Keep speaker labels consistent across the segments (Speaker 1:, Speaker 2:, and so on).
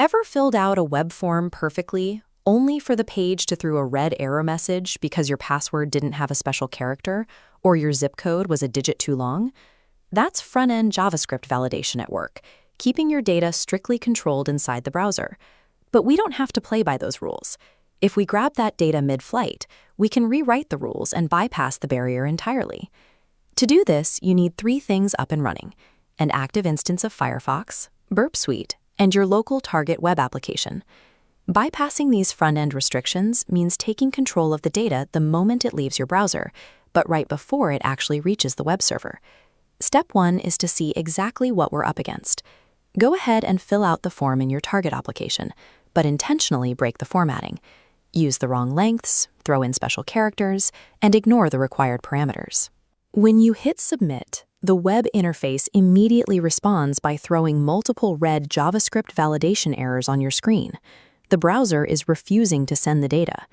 Speaker 1: Ever filled out a web form perfectly, only for the page to throw a red error message because your password didn't have a special character or your zip code was a digit too long? That's front-end JavaScript validation at work, keeping your data strictly controlled inside the browser. But we don't have to play by those rules. If we grab that data mid-flight, we can rewrite the rules and bypass the barrier entirely. To do this, you need three things up and running: an active instance of Firefox, Burp Suite, and your local target web application. Bypassing these front-end restrictions means taking control of the data the moment it leaves your browser, but right before it actually reaches the web server. Step 1 is to see exactly what we're up against. Go ahead and fill out the form in your target application, but intentionally break the formatting. Use the wrong lengths, throw in special characters, and ignore the required parameters. When you hit Submit, the web interface immediately responds by throwing multiple red JavaScript validation errors on your screen. The browser is refusing to send the data.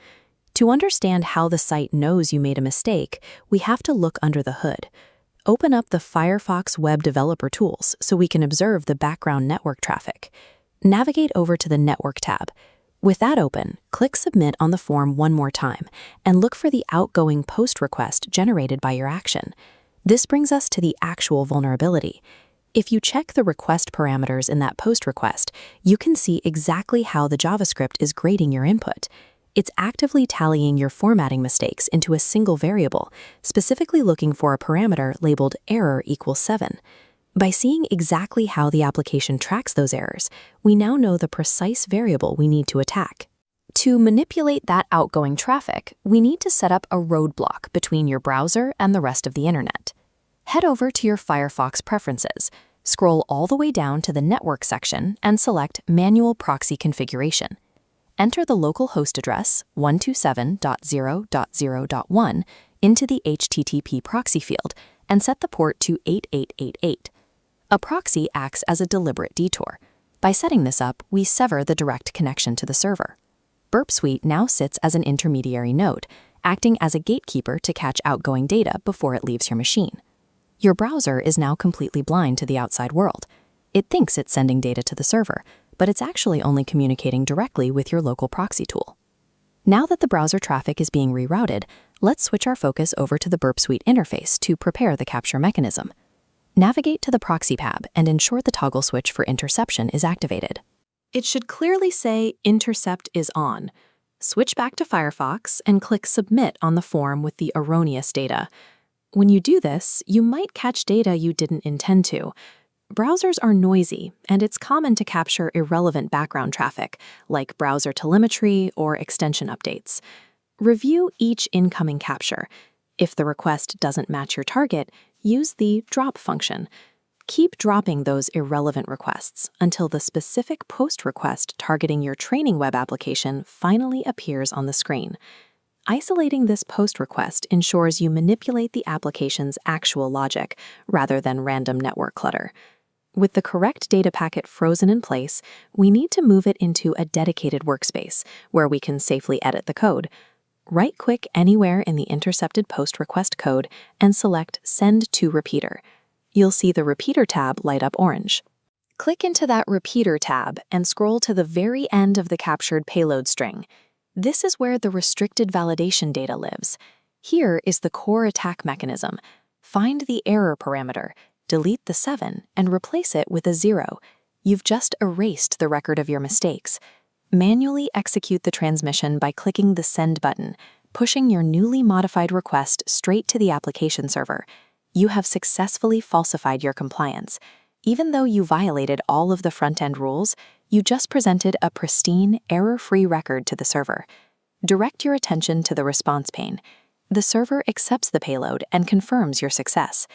Speaker 1: To understand how the site knows you made a mistake, we have to look under the hood. Open up the Firefox Web Developer Tools so we can observe the background network traffic. Navigate over to the Network tab. With that open, click Submit on the form one more time and look for the outgoing post request generated by your action. This brings us to the actual vulnerability. If you check the request parameters in that post request, you can see exactly how the JavaScript is grading your input. It's actively tallying your formatting mistakes into a single variable, specifically looking for a parameter labeled error equals 7. By seeing exactly how the application tracks those errors, we now know the precise variable we need to attack. To manipulate that outgoing traffic, we need to set up a roadblock between your browser and the rest of the internet. Head over to your Firefox preferences, scroll all the way down to the Network section, and select Manual Proxy Configuration. Enter the local host address 127.0.0.1 into the HTTP proxy field and set the port to 8888. A proxy acts as a deliberate detour. By setting this up, we sever the direct connection to the server. Burp Suite now sits as an intermediary node, acting as a gatekeeper to catch outgoing data before it leaves your machine. Your browser is now completely blind to the outside world. It thinks it's sending data to the server, but it's actually only communicating directly with your local proxy tool. Now that the browser traffic is being rerouted, let's switch our focus over to the Burp Suite interface to prepare the capture mechanism. Navigate to the Proxy tab and ensure the toggle switch for interception is activated. It should clearly say Intercept is on. Switch back to Firefox and click Submit on the form with the erroneous data. When you do this, you might catch data you didn't intend to. Browsers are noisy, and it's common to capture irrelevant background traffic, like browser telemetry or extension updates. Review each incoming capture. If the request doesn't match your target, use the drop function. Keep dropping those irrelevant requests until the specific post request targeting your training web application finally appears on the screen. Isolating this post request ensures you manipulate the application's actual logic rather than random network clutter. With the correct data packet frozen in place, we need to move it into a dedicated workspace where we can safely edit the code. Right-click anywhere in the intercepted post request code and select Send to Repeater. You'll see the Repeater tab light up orange. Click into that Repeater tab and scroll to the very end of the captured payload string. This is where the restricted validation data lives. Here is the core attack mechanism. Find the error parameter, delete the 7, and replace it with a 0. You've just erased the record of your mistakes. Manually execute the transmission by clicking the Send button, pushing your newly modified request straight to the application server. You have successfully falsified your compliance. Even though you violated all of the front-end rules, you just presented a pristine, error-free record to the server. Direct your attention to the response pane. The server accepts the payload and confirms your success.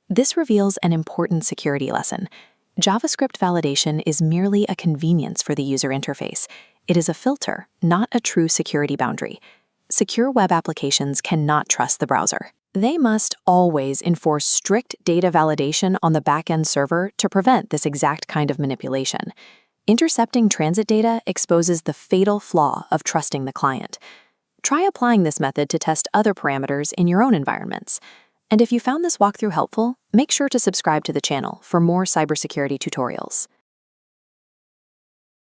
Speaker 1: This reveals an important security lesson. JavaScript validation is merely a convenience for the user interface. It is a filter, not a true security boundary. Secure web applications cannot trust the browser. They must always enforce strict data validation on the backend server to prevent this exact kind of manipulation. Intercepting transit data exposes the fatal flaw of trusting the client. Try applying this method to test other parameters in your own environments. And if you found this walkthrough helpful, make sure to subscribe to the channel for more cybersecurity tutorials.